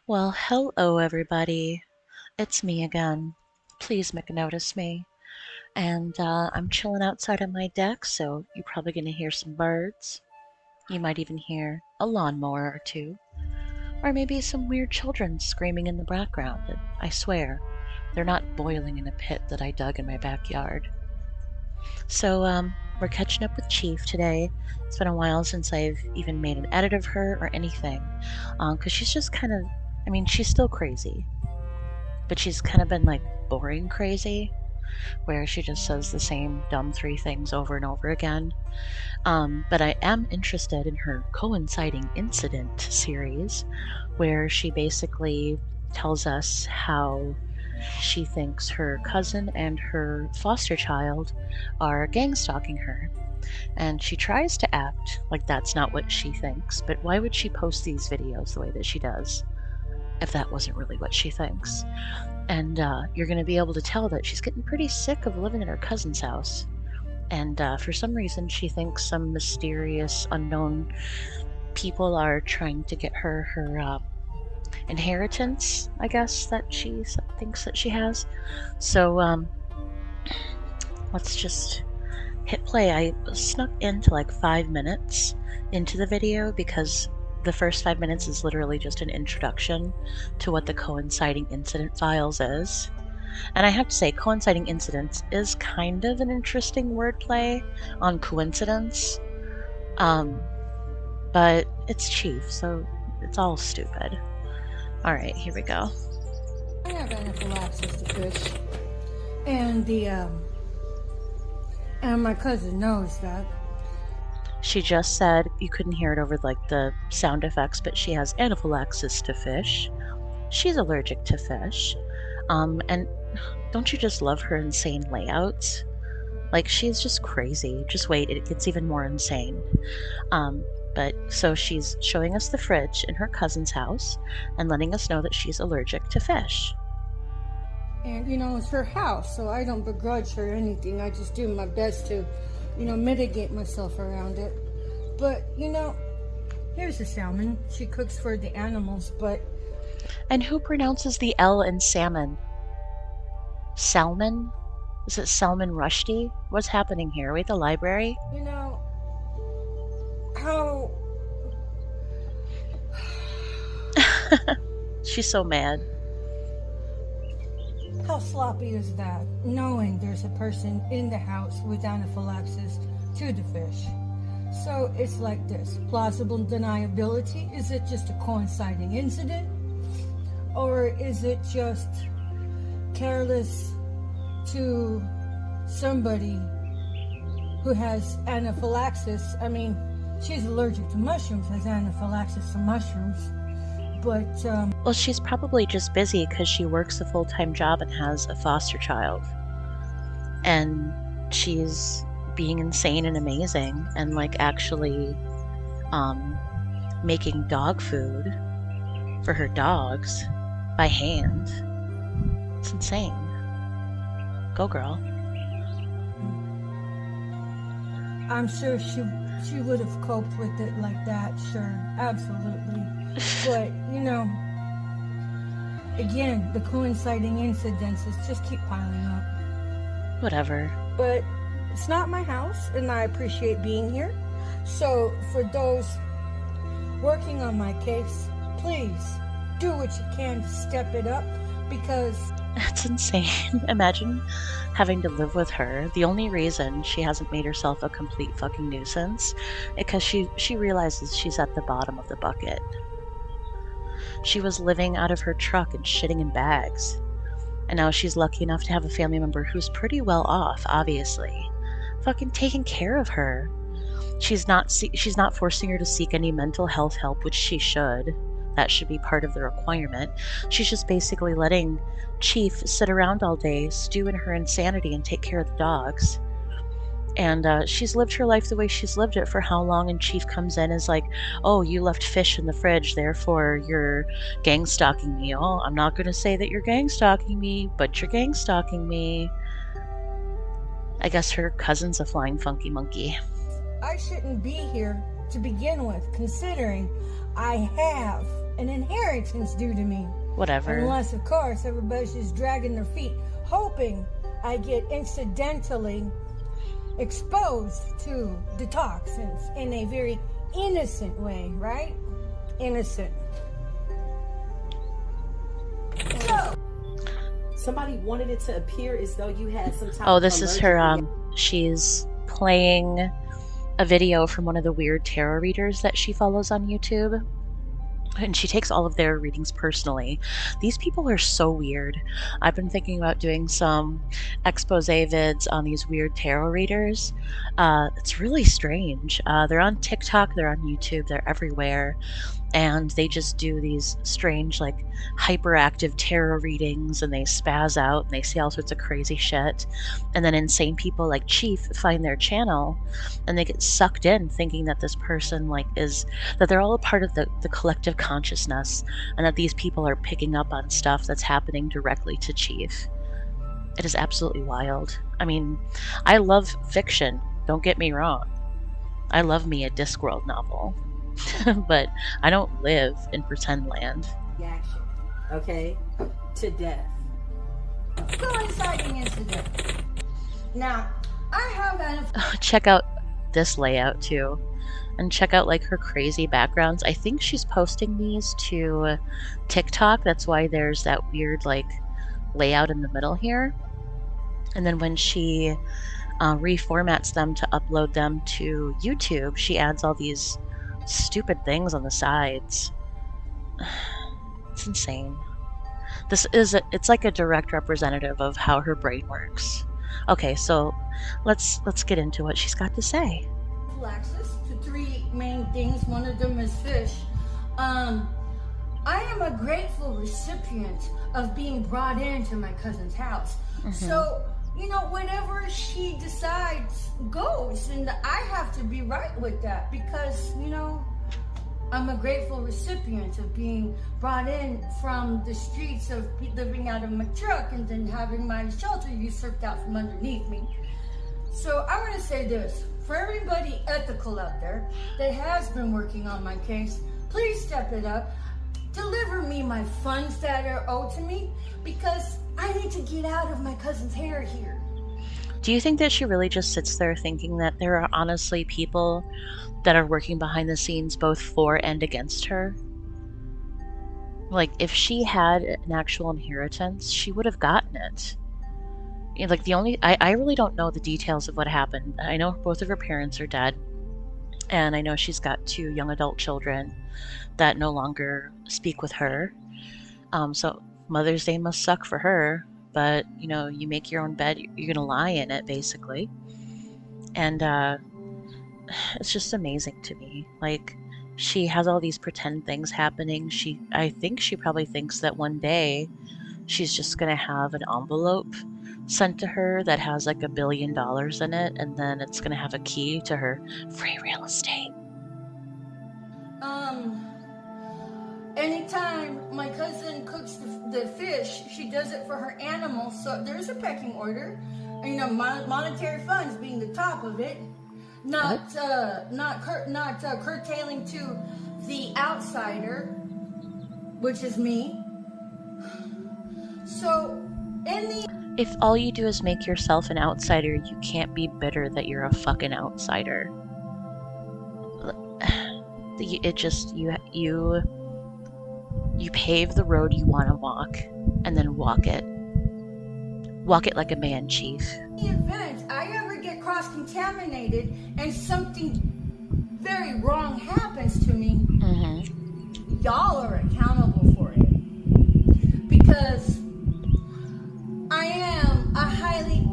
Well, hello everybody. It's me again. Please make notice me. And I'm chilling outside on my deck, so you're probably going to hear some birds. You might even hear a lawnmower or two, or maybe some weird children screaming in the background. And I swear, they're not boiling in a pit that I dug in my backyard. So we're catching up with Chief today. It's been a while since I've even made an edit of her or anything, because she's just kind of, I mean, she's still crazy, but she's kind of been like boring crazy, where she just says the same dumb three things over and over again. But I am interested in her coinciding incident series, where she basically tells us how she thinks her cousin and her foster child are gang stalking her. And she tries to act like that's not what she thinks, but why would she post these videos the way that she does if that wasn't really what she thinks? And you're going to be able to tell that she's getting pretty sick of living in her cousin's house. And for some reason, she thinks some mysterious, unknown people are trying to get her inheritance, I guess, that she thinks that she has. So let's just hit play. I snuck into like 5 minutes into the video because the first 5 minutes is literally just an introduction to what the coinciding incident files is. And I have to say, coinciding incidents is kind of an interesting wordplay on coincidence. But it's Chief, so it's all stupid. Alright, here we go. I have anaphylaxis to fish, and and my cousin knows that. She just said you couldn't hear it over like the sound effects, but she has anaphylaxis to fish. She's allergic to fish. And don't you just love her insane layouts? Like, she's just crazy. Just wait, it gets even more insane. But so she's showing us the fridge in her cousin's house and letting us know that she's allergic to fish. And it's her house, so I don't begrudge her anything. I just do my best to, mitigate myself around it. But, here's the salmon. She cooks for the animals, but... And who pronounces the L in salmon? Salmon? Is it Salman Rushdie? What's happening here? Are we at the library? How... She's so mad. How sloppy is that, knowing there's a person in the house with anaphylaxis to the fish? So it's like this. Plausible deniability. Is it just a coinciding incident? Or is it just careless to somebody who has anaphylaxis? I mean, she's allergic to mushrooms, has anaphylaxis to mushrooms. But, well, she's probably just busy because she works a full-time job and has a foster child. And she's being insane and amazing and, like, actually making dog food for her dogs by hand. It's insane. Go, girl. I'm sure she would have coped with it like that, sure, absolutely. But, again, the coinciding incidences just keep piling up. Whatever. But it's not my house, and I appreciate being here. So, for those working on my case, please do what you can to step it up, because... That's insane. Imagine having to live with her. The only reason she hasn't made herself a complete fucking nuisance is because she realizes she's at the bottom of the bucket. She was living out of her truck and shitting in bags. And now she's lucky enough to have a family member who's pretty well off, obviously. Fucking taking care of her. She's not forcing her to seek any mental health help, which she should. That should be part of the requirement. She's just basically letting Chief sit around all day, stew in her insanity, and take care of the dogs. And she's lived her life the way she's lived it for how long, and Chief comes in and is like, oh, you left fish in the fridge, therefore you're gang stalking me. Oh, I'm not going to say that you're gang stalking me, but you're gang stalking me. I guess her cousin's a flying funky monkey. I shouldn't be here to begin with, considering I have an inheritance inheritance due to me. Whatever. Unless, of course, everybody's just dragging their feet, hoping I get incidentally exposed to the toxins in a very innocent way, right? Innocent. So, Somebody wanted it to appear as though you had some type Oh, of this is allergic her, reaction. she's playing a video from one of the weird tarot readers that she follows on YouTube. And she takes all of their readings personally. These people are so weird. I've been thinking about doing some expose vids on these weird tarot readers. It's really strange. They're on TikTok, they're on YouTube, they're everywhere. And they just do these strange, like, hyperactive tarot readings, and they spaz out and they say all sorts of crazy shit. And then insane people like Chief find their channel and they get sucked in thinking that this person, like, is that they're all a part of the collective consciousness, and that these people are picking up on stuff that's happening directly to Chief. It is absolutely wild. I mean, I love fiction, don't get me wrong. I love me a Discworld novel. But I don't live in pretend land. Reaction, okay, to death. coinciding incident. Now, I have an Check out this layout too. And check out, like, her crazy backgrounds. I think she's posting these to TikTok. That's why there's that weird, like, layout in the middle here. And then when she reformats them to upload them to YouTube, she adds all these stupid things on the sides. It's insane. It's like a direct representative of how her brain works. Okay, so let's get into what she's got to say. access to three main things. One of them is fish. I am a grateful recipient of being brought into my cousin's house. So, whatever she decides goes, and I have to be right with that because, I'm a grateful recipient of being brought in from the streets of living out of my truck and then having my shelter usurped out from underneath me. So I want to say this, for everybody ethical out there that has been working on my case, please step it up. Deliver me my funds that are owed to me because I need to get out of my cousin's hair here. Do you think that she really just sits there thinking that there are honestly people that are working behind the scenes both for and against her? Like, if she had an actual inheritance, she would have gotten it. Like, I really don't know the details of what happened. I know both of her parents are dead, and I know she's got 2 young adult children that no longer speak with her. So Mother's Day must suck for her, but, you make your own bed, you're gonna lie in it, basically. And it's just amazing to me. Like, she has all these pretend things happening. I think she probably thinks that one day she's just gonna have an envelope sent to her that has like $1 billion in it, and then it's gonna have a key to her free real estate. Anytime my cousin cooks the fish, she does it for her animals. So there's a pecking order, monetary funds being the top of it, not curtailing to the outsider, which is me. So, If all you do is make yourself an outsider, you can't be bitter that you're a fucking outsider. It just, you pave the road you want to walk, and then walk it. Walk it like a man, Chief. in the event I ever get cross-contaminated and something very wrong happens to me, y'all are accountable for it. Because I am a highly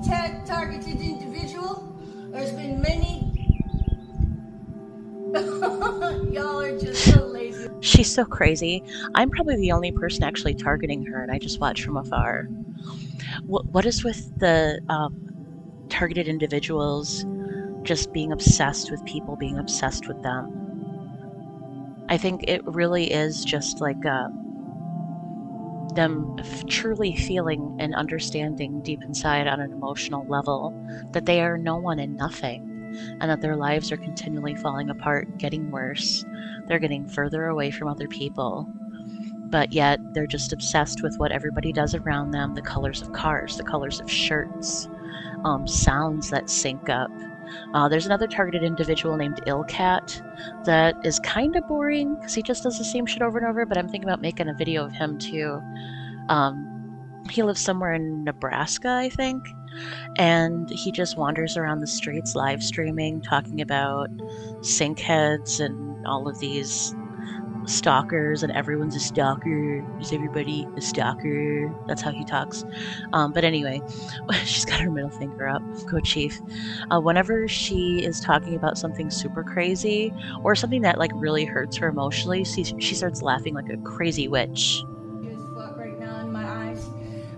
targeted individual. There's been many. Y'all are just so lazy. She's so crazy. I'm probably the only person actually targeting her, and I just watch from afar. What is with the targeted individuals just being obsessed with people being obsessed with them? I think it really is just like them truly feeling and understanding deep inside on an emotional level that they are no one and nothing, and that their lives are continually falling apart, getting worse. They're getting further away from other people. but yet they're just obsessed with what everybody does around them, the colors of cars, the colors of shirts, sounds that sync up. There's another targeted individual named Illcat that is kind of boring because he just does the same shit over and over, but I'm thinking about making a video of him too. He lives somewhere in Nebraska, I think, and he just wanders around the streets live streaming, talking about sink heads and all of these stalkers, and everyone's a stalker. Is everybody a stalker? That's how he talks. But anyway, she's got her middle finger up. Go Chief. Whenever she is talking about something super crazy or something that like really hurts her emotionally, she starts laughing like a crazy witch. Right now in my eyes,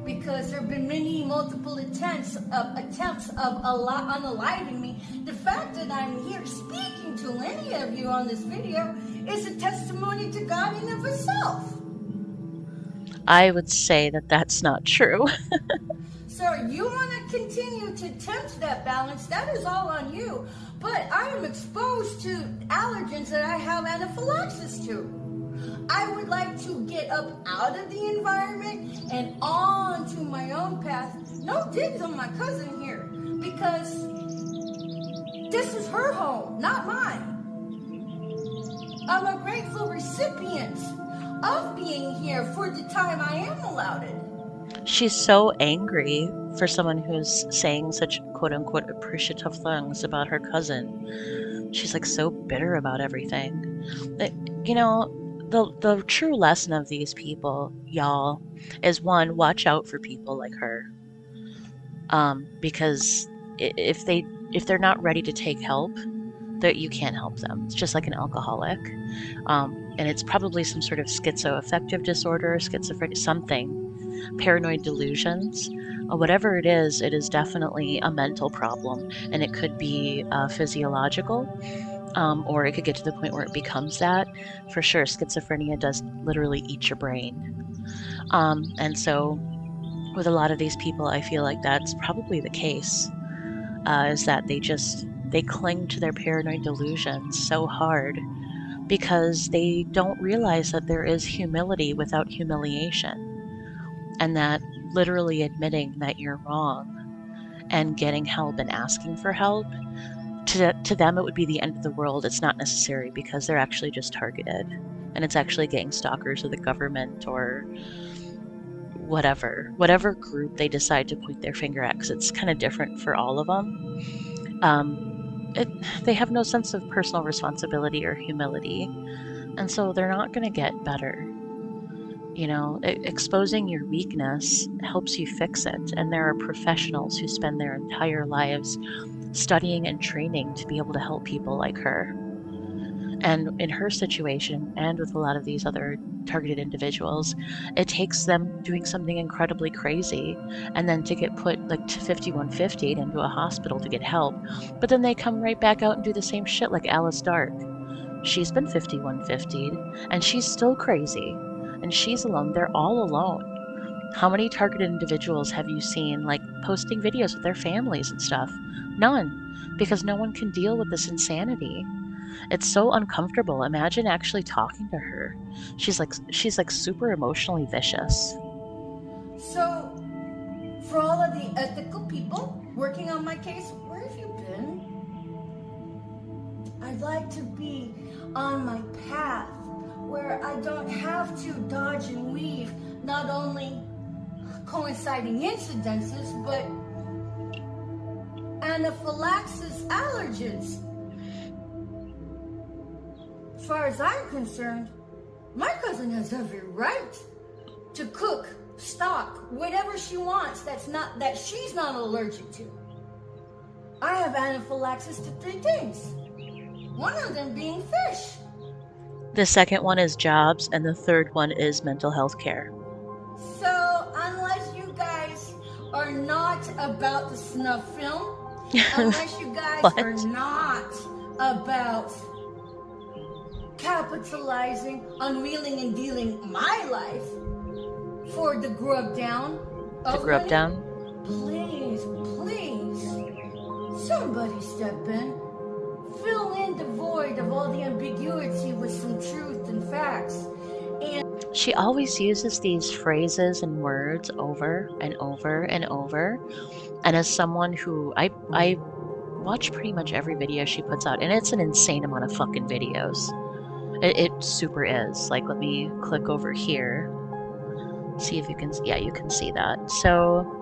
because there have been many multiple attempts of unaliving me. The fact that I'm here speaking to any of you on this video is a testimony to God in of itself. I would say that that's not true. So you want to continue to tempt that balance, that is all on you. But I am exposed to allergens that I have anaphylaxis to. I would like to get up out of the environment and on to my own path. No digs on my cousin here, because this is her home, not mine. I'm a grateful recipient of being here for the time I am allowed it. She's so angry for someone who's saying such quote-unquote appreciative things about her cousin. She's like so bitter about everything. You know, the true lesson of these people, y'all, is one, watch out for people like her. Because if they're not ready to take help, that you can't help them. It's just like an alcoholic. And it's probably some sort of schizoaffective disorder, schizophrenia, something, paranoid delusions. Whatever it is definitely a mental problem, and it could be physiological, or it could get to the point where it becomes that. For sure, schizophrenia does literally eat your brain. And so with a lot of these people, I feel like that's probably the case, is that they cling to their paranoid delusions so hard because they don't realize that there is humility without humiliation, and that literally admitting that you're wrong and getting help and asking for help, to them it would be the end of the world. It's not necessary because they're actually just targeted, and it's actually gang stalkers or the government or whatever group they decide to point their finger at, because it's kind of different for all of them. They have no sense of personal responsibility or humility, and so they're not going to get better. You know, exposing your weakness helps you fix it, and there are professionals who spend their entire lives studying and training to be able to help people like her. And in her situation, and with a lot of these other targeted individuals, it takes them doing something incredibly crazy and then to get put like to 5150 into a hospital to get help. But then they come right back out and do the same shit, like Alice Dark. She's been 5150'd and she's still crazy, and she's alone. They're all alone. How many targeted individuals have you seen like posting videos with their families and stuff? None, because no one can deal with this insanity. It's so uncomfortable. Imagine actually talking to her. She's like super emotionally vicious. So, for all of the ethical people working on my case, where have you been? I'd like to be on my path where I don't have to dodge and weave not only coinciding incidences, but anaphylaxis allergens. As far as I'm concerned, my cousin has every right to cook, stock, whatever she wants that she's not allergic to. I have anaphylaxis to 3 things. One of them being fish. The second one is jobs, and the third one is mental health care. So, unless you guys are not about the snuff film, unless you guys are not about capitalizing on wheeling and dealing my life for the grub down. The grub down? Please, somebody step in. Fill in the void of all the ambiguity with some truth and facts. She always uses these phrases and words over and over and over. And as someone who I watch pretty much every video she puts out, and it's an insane amount of fucking videos. It super is. Like, let me click over here. See if you can, yeah, you can see that. So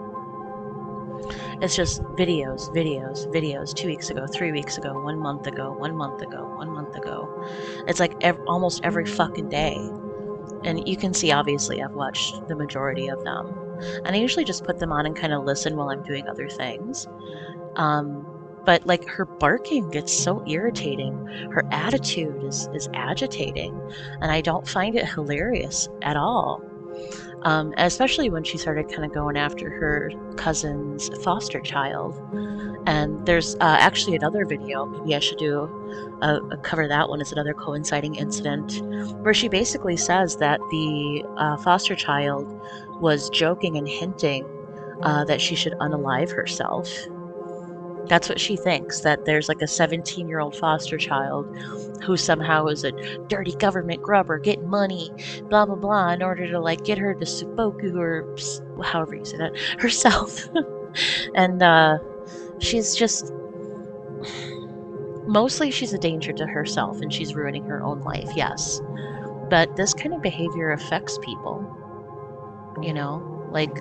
it's just videos, videos, videos. 2 weeks ago, 3 weeks ago, 1 month ago, 1 month ago, 1 month ago. It's like almost every fucking day. And you can see, obviously, I've watched the majority of them. And I usually just put them on and kind of listen while I'm doing other things. But like, her barking gets so irritating. Her attitude is agitating. And I don't find it hilarious at all. Especially when she started kind of going after her cousin's foster child. And there's actually another video, maybe I should do cover that one as another coinciding incident, where she basically says that the foster child was joking and hinting that she should unalive herself. That's what she thinks, that there's like a 17-year-old foster child who somehow is a dirty government grubber getting money, blah, blah, blah, in order to like get her to Suboku, or however you say that, herself. And she's just, mostly she's a danger to herself and she's ruining her own life, yes. But this kind of behavior affects people, you know? Like,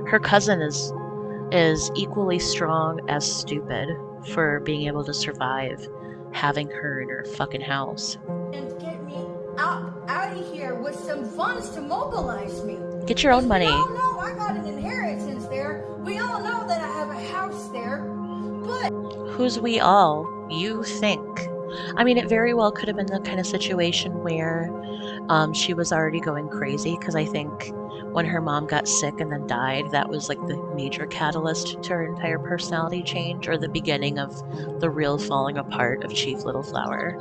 her cousin is equally strong as stupid for being able to survive having her in her fucking house. And get me out of here with some funds to mobilize me. Get your own money. We all know I got an inheritance there. We all know that I have a house there. But who's we all? You think. I mean, it very well could have been the kind of situation where she was already going crazy, because I think when her mom got sick and then died, that was like the major catalyst to her entire personality change, or the beginning of the real falling apart of Chief Little Flower.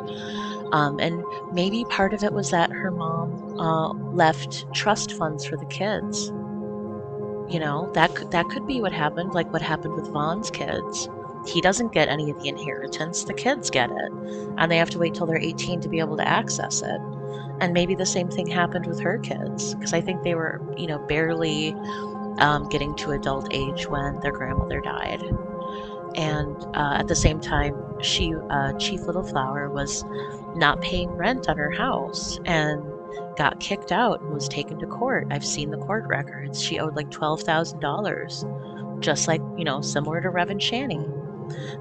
And maybe part of it was that her mom left trust funds for the kids. You know, that could be what happened, like what happened with Vaughn's kids. He doesn't get any of the inheritance, the kids get it, and they have to wait till they're 18 to be able to access it. And maybe the same thing happened with her kids, because I think they were, you know, barely getting to adult age when their grandmother died. And at the same time, Chief Little Flower was not paying rent on her house and got kicked out and was taken to court. I've seen the court records. She owed like $12,000, just like, you know, similar to Reverend Shanny.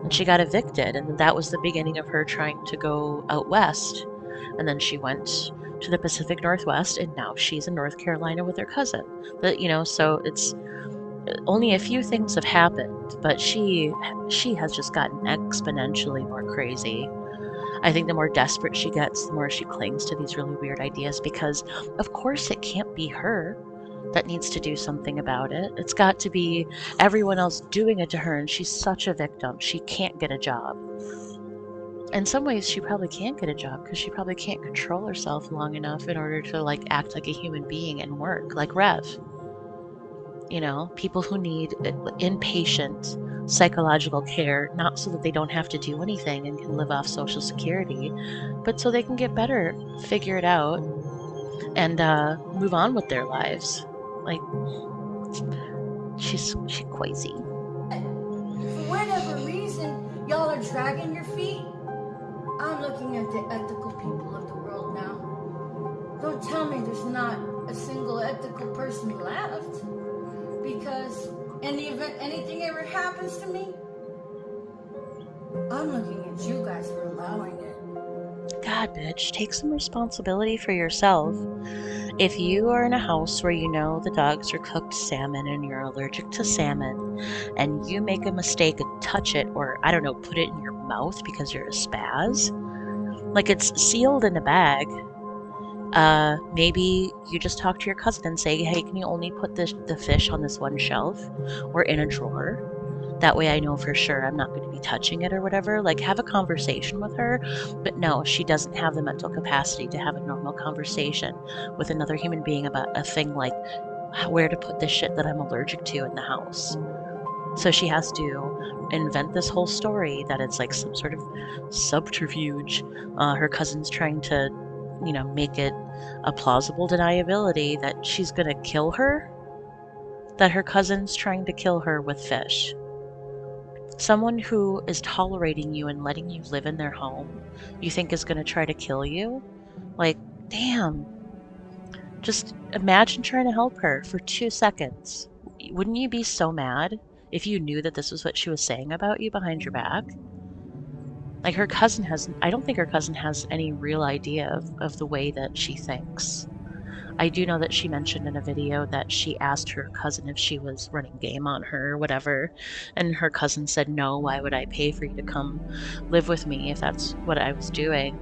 And she got evicted, and that was the beginning of her trying to go out west. And then she went to the Pacific Northwest, and now she's in North Carolina with her cousin. But, you know, so it's only a few things have happened, but she has just gotten exponentially more crazy. I think the more desperate she gets, the more she clings to these really weird ideas, because of course it can't be her that needs to do something about it. It's got to be everyone else doing it to her, and she's such a victim. She can't get a job. In some ways, she probably can't get a job because she probably can't control herself long enough in order to like act like a human being and work, like Rev. You know, people who need inpatient psychological care, not so that they don't have to do anything and can live off Social Security, but so they can get better, figure it out, and move on with their lives. Like, she's crazy. for whatever reason, y'all are dragging your feet. I'm looking at the ethical people of the world now. Don't tell me there's not a single ethical person left. Because in the event anything ever happens to me, I'm looking at you guys for allowing it. God, bitch, take some responsibility for yourself. If you are in a house where you know the dogs are cooked salmon and you're allergic to salmon, and you make a mistake and touch it, or, I don't know, put it in your mouth because you're a spaz, like, it's sealed in a bag. Maybe you just talk to your cousin and say, hey, can you only put the fish on this one shelf or in a drawer? That way I know for sure I'm not going to be touching it or whatever. Like, have a conversation with her. But no, she doesn't have the mental capacity to have a normal conversation with another human being about a thing like where to put the shit that I'm allergic to in the house. So she has to invent this whole story that it's like some sort of subterfuge. Her cousin's trying to make it a plausible deniability that she's gonna kill her, that her cousin's trying to kill her with fish. Someone who is tolerating you and letting you live in their home, you think is gonna try to kill you? Like, damn. Just imagine trying to help her for 2 seconds. Wouldn't you be so mad if you knew that this was what she was saying about you behind your back? Like I don't think her cousin has any real idea of the way that she thinks. I do know that she mentioned in a video that she asked her cousin if she was running game on her or whatever, and her cousin said, no, why would I pay for you to come live with me if that's what I was doing?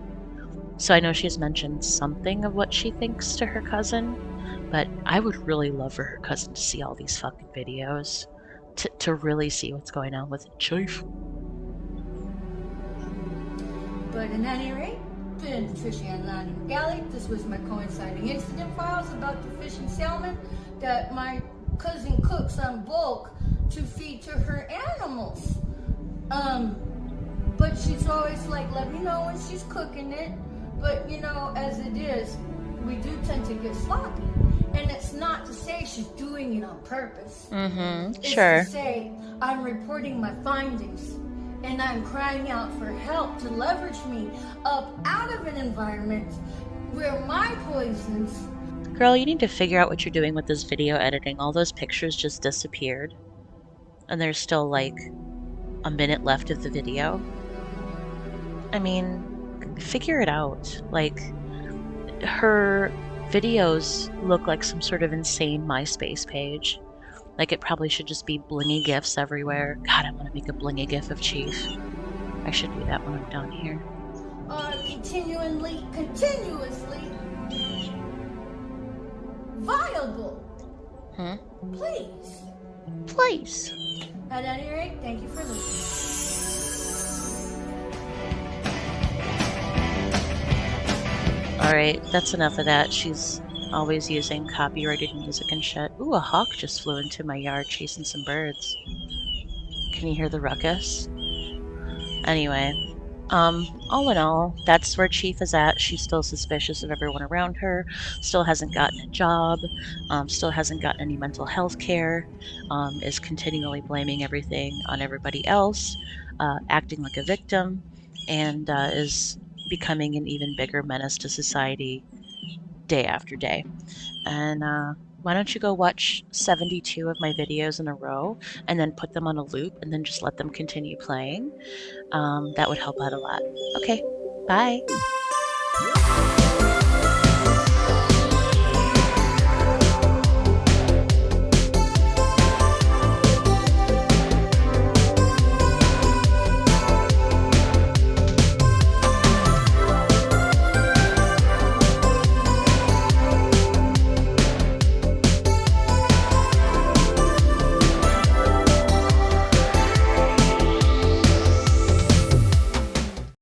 So I know she's mentioned something of what she thinks to her cousin, but I would really love for her cousin to see all these fucking videos to really see what's going on with Chief. But at any rate, been Fishy and landon-rigali. This was my coinciding incident files about the fish and salmon that my cousin cooks on bulk to feed to her animals. But she's always like, let me know when she's cooking it. But as it is, we do tend to get sloppy. And it's not to say she's doing it on purpose. It's Sure. to say I'm reporting my findings and I'm crying out for help to leverage me up out of an environment where my poisons. Girl, you need to figure out what you're doing with this video editing. All those pictures just disappeared. And there's still like a minute left of the video. I mean, figure it out. Like, her videos look like some sort of insane MySpace page. Like, it probably should just be blingy gifs everywhere. God, I want to make a blingy gif of Chief. I should do that when I'm done here. Continuously viable. Please. At any rate, thank you for listening. Alright, that's enough of that. She's always using copyrighted music and shit. Ooh, a hawk just flew into my yard chasing some birds. Can you hear the ruckus? Anyway, all in all, that's where Chief is at. She's still suspicious of everyone around her, still hasn't gotten a job, still hasn't gotten any mental health care, is continually blaming everything on everybody else, acting like a victim, and is becoming an even bigger menace to society day after day. And why don't you go watch 72 of my videos in a row and then put them on a loop and then just let them continue playing? That would help out a lot. Okay, bye.